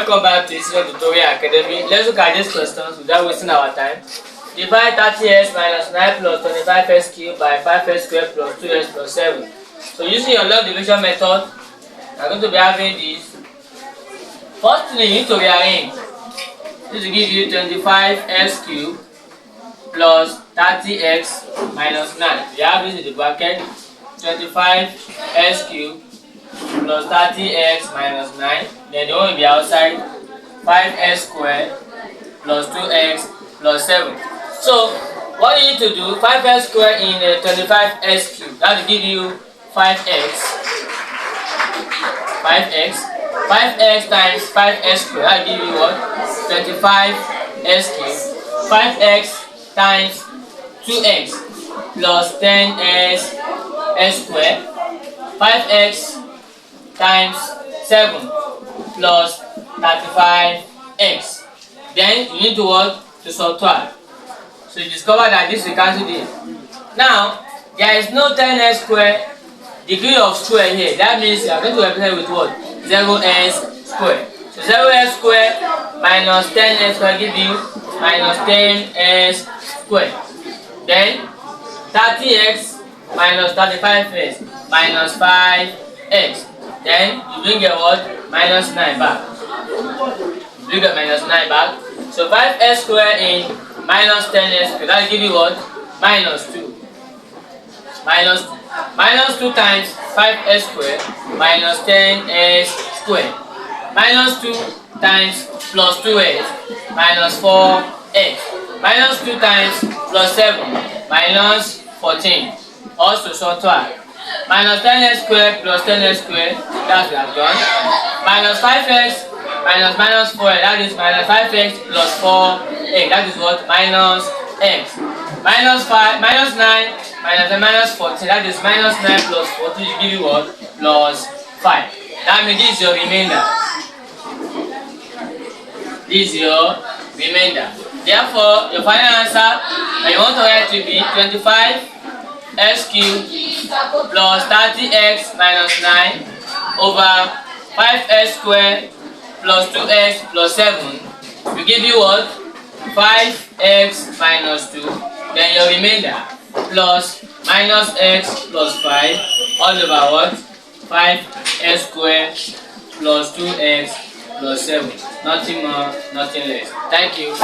Welcome back to EASYDONE Tutorial Academy. Let's look at these questions without wasting our time. Divide 30x minus 9 plus 25x cubed by 5x squared plus 2x plus 7. So using your log division method, I'm going to be having this. First thing you need to rearrange. This will give you 25x cubed plus 30x minus 9. We have this in the bracket. 25x cubed plus 30x minus 9. Then the one will be outside. 5x squared plus 2x plus 7. So what you need to do, 5x squared in 25x cubed, that will give you 5x. 5x times 5x squared, that will give you what? 25x cubed. 5x times 2x plus 10x s squared. 5x times 7 plus 35x. Then you need to what? To subtract. So you discover that this will cancel this. Now there is no 10x squared degree of square here. That means you are going to represent with what? 0s squared. So 0s squared minus 10s squared give you minus 10s squared. Then 30x minus 35x minus 5x. Then you bring your what? Minus 9 back. Bring your minus 9 back. So 5s squared in minus 10s squared, that will give you what? Minus 2. Minus 2 times 5s squared minus 10s squared. Minus 2 times plus 2s minus 4x. Minus 2 times plus 7 minus 14. Also subtract. Minus 10s squared plus 10s squared, that's what we have done. Minus 5x minus 4x, that is minus 5x plus 4x, that is what? Minus x. Minus 5, minus 9 minus 14, that is minus 9 plus 14, will give you what? Plus 5. That means this is your remainder. This is your remainder. Therefore, your final answer, you want to write to be 25x cubed plus 30x minus 9 over 5x squared plus 2x plus 7 will give you what? 5x minus 2. Then your remainder plus minus x plus 5 all over what? 5x squared plus 2x plus 7. Nothing more, nothing less. Thank you.